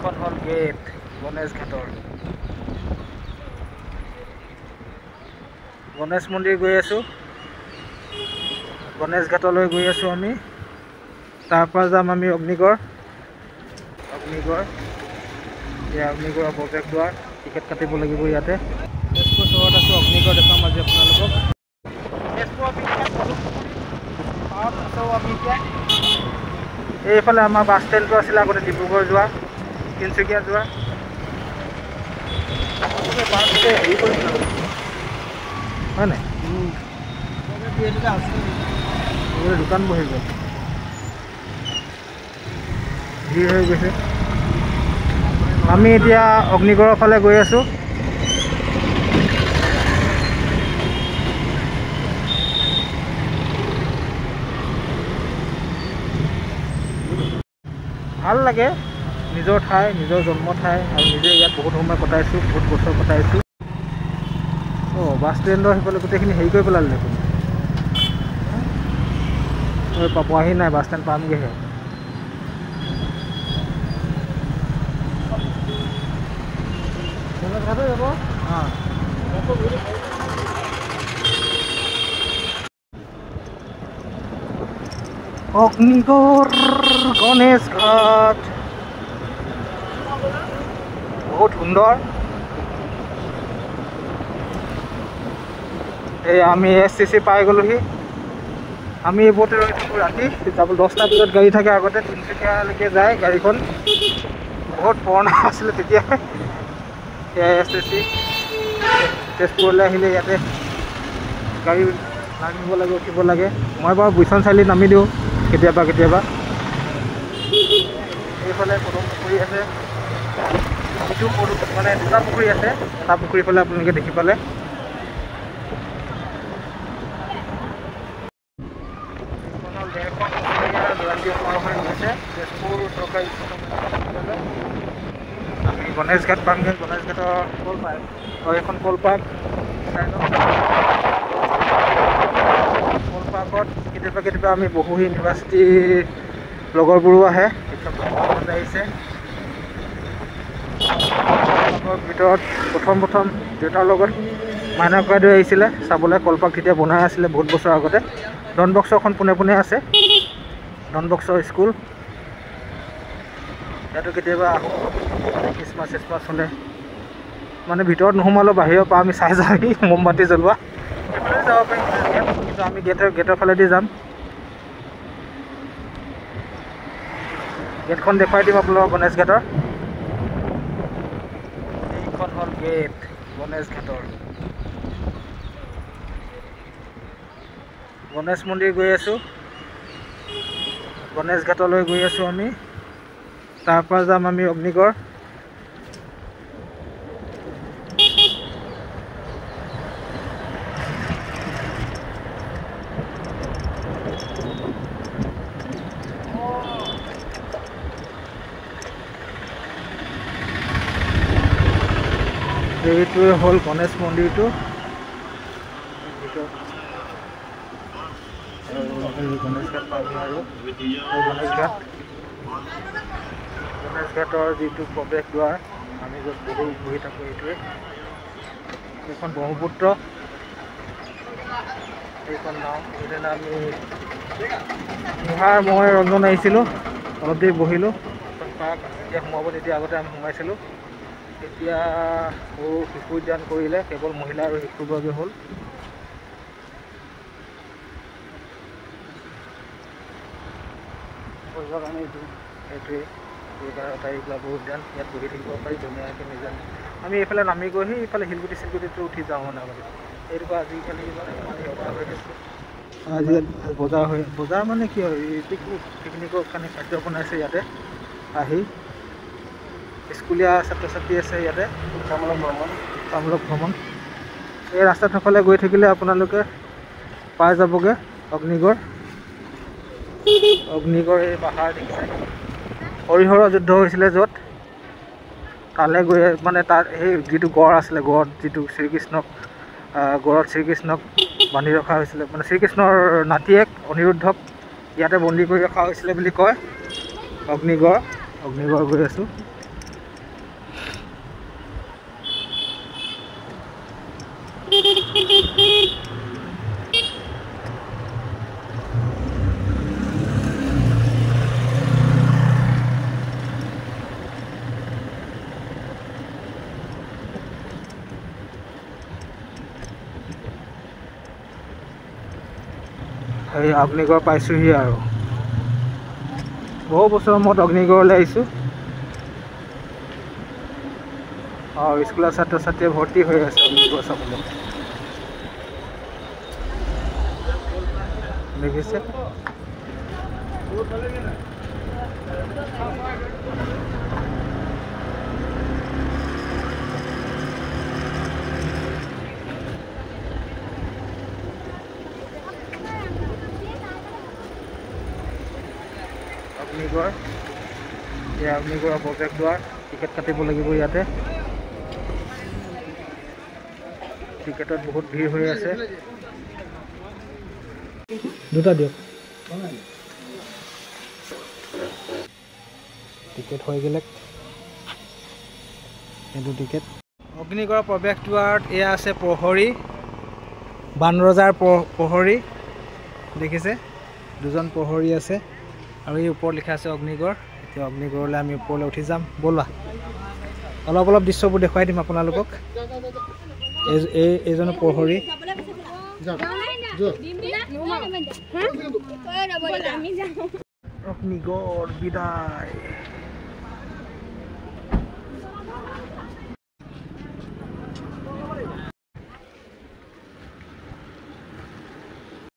এইখন হ'ল গেট গণেশ ঘাটৰ। গণেশ মন্দিৰ গৈ আছোঁ, গণেশ ঘাটলৈ গৈ আছোঁ আমি। তাৰ পৰা যাম আমি অগ্নিগড়। এয়া অগ্নিগড়ৰ প্ৰৱেশদ্বাৰ, টিকেট কাটিব লাগিব ইয়াতে। তেজপুৰ চহৰত আছোঁ, অগ্নিগড় দেখাম আজি আপোনালোকক। এইফালে আমাৰ বাছ ষ্টেণ্ডটো আছিলে আগতে ডিব্ৰুগড় যোৱা, তিনিচুকীয়া যোৱা। হেৰি কৰিছিল হয় নাই, দোকান বহি গ'ল, ভিৰ হৈ গৈছে। আমি এতিয়া অগ্নিগড়ৰ ফালে গৈ আছোঁ। ভাল লাগে, নিজৰ ঠাই, নিজৰ জন্ম ঠাই, আৰু নিজে ইয়াত বহুত সময় কটাইছোঁ, বহুত বছৰ কটাইছোঁ। বাছ ষ্টেণ্ডৰ সেইফালে গোটেইখিনি হেৰি কৰি পেলালে দেখোন। পোৱাহি নাই, বাছ ষ্টেণ্ড পামগৈহে। যাব অগ্নিগড় গণেশ ঘাট বহুত সুন্দৰ। এই আমি SCC পাই গ'লোহি। আমি এইবোৰতে ৰৈ থাকোঁ ৰাতি, 10টা বজাত গাড়ী থাকে আগতে, তিনিচুকীয়ালৈকে যায় গাড়ীখন। বহুত পুৰণা আছিলে তেতিয়া। SCC তেজপুৰলৈ আহিলে ইয়াতে গাড়ী নামিব লাগে, উঠিব লাগে। মই বাৰু বুইচন চাৰিআলিত নামি দিওঁ কেতিয়াবা। এইফালে পদুম পুখুৰী আছে, যিটো মানে দুটা পুখুৰী আছে, এটা পুখুৰী ফালে আপোনালোকে দেখি পালে। তেজপুৰ চৰকাৰী আমি গণেশ ঘাট পামগৈ। গণেশ ঘাটৰ কল পাৰ্ক, এইখন কল পাৰ্ক। কল পাৰ্কত কেতিয়াবা আমি বহুহি ইউনিভাৰ্চিটিৰ লগৰবোৰো আহে, আহিছে। ভিতৰত প্ৰথম দেউতাৰ লগত মাইনা ককাইদেউ আহিছিলে চাবলৈ। কলপাৰ্ক তেতিয়া বনাই আছিলে বহুত বছৰ আগতে। ডনবক্সখন পোনে আছে, ডনবক্সৰ স্কুল। ইয়াতো কেতিয়াবা আহোঁ, খ্ৰীষ্টমাছ হ'লে। মানে ভিতৰত নোসোমালেও বাহিৰৰ পৰা আমি চাই যাওঁহি মমবাতি জ্বলোৱা। সেইফালে যাব পাৰিম, কিন্তু আমি গেটৰ ফালেদি যাম। গেটখন দেখুৱাই দিম আপোনালোকক গণেশ ঘাটৰ। এইখন হ'ল গেট গণেশ ঘাটৰ। গণেশ মন্দিৰ গৈ আছোঁ, গণেশ ঘাটলৈ গৈ আছোঁ আমি। তাৰ পৰা যাম আমি অগ্নিগড়। এইটোৱে হ'ল গণেশ মন্দিৰটো। গণেশ ঘাট পাবি আৰু গণেশ ঘাটৰ যিটো প্ৰৱেশদ্বাৰ, আমি য'ত বহি থাকোঁ, এইটোৱে। এইখন ব্ৰহ্মপুত্ৰ, এইখন নাও। সেইদিনা আমি মই ৰঞ্জন আহিছিলোঁ, অলপ দেৰি বহিলোঁ। পাৰ্ক যেতিয়া সোমাব তেতিয়া আগতে আমি সোমাইছিলোঁ। এতিয়া শিশু উদ্যান কৰিলে, কেৱল মহিলা আৰু শিশুৰ বাবে হ'ল। সেইটোৱে তাৰিখলাভ উদ্যান, ইয়াত বহি থাকিব পাৰি ধুনীয়াকৈ নিজে। আমি এইফালে নামি গৈহি এইফালে শিলগুটিটো উঠি যাওঁ মানে আগতে। এইটো আজিকালি বজাৰ মানে কি হয়, পিকনিকৰ কাৰণে খাদ্য বনাইছে ইয়াতে আহি। স্কুলীয়া ছাত্ৰ ছাত্ৰী আছে ইয়াতে, শিক্ষামূলক ভ্ৰমণ। এই ৰাস্তাটোফালে গৈ থাকিলে আপোনালোকে পাই যাবগৈ অগ্নিগড়। এই পাহাৰ দেখিছে, হৰিহৰৰ যুদ্ধ হৈছিলে য'ত, তালৈ গৈ মানে তাত সেই যিটো গড় আছিলে, গড়ত যিটো গড়ত শ্ৰীকৃষ্ণক বান্ধি ৰখা হৈছিলে, মানে শ্ৰীকৃষ্ণৰ নাতিয়েক অনিৰুদ্ধক ইয়াতে বন্দী কৰি ৰখা হৈছিলে বুলি কয়। অগ্নিগড় গৈ আছোঁ। এই অগ্নিগড় পাইছোঁহি আৰু বহু বছৰৰ মূৰত অগ্নিগড়লৈ আহিছোঁ। স্কুলৰ ছাত্ৰ ছাত্ৰীয়ে ভৰ্তি হৈ আছে অগ্নিগড় চাবলৈ। দেখিছে অগ্নিগড়, এয়া অগ্নিগড়ৰ প্ৰৱেশদ্বাৰ। টিকেট কাটিব লাগিব ইয়াতে। টিকেটত বহুত ভিৰ হৈ আছে। দুটা দিয়ক। টিকেট হৈ গ'লে এইটো টিকেট। অগ্নিগড়ৰ প্ৰৱেশদ্বাৰত এয়া আছে প্ৰহৰী, বানৰজাৰ প্ৰহৰী। দেখিছে দুজন প্ৰহৰী আছে আৰু এই ওপৰত লিখা আছে অগ্নিগড়। এতিয়া অগ্নিগড়লৈ আমি ওপৰলৈ উঠি যাম। ব'লা অলপ অলপ দৃশ্যবোৰ দেখুৱাই দিম আপোনালোকক। এইজন প্ৰহৰী। অগ্নিগড় বিদায়।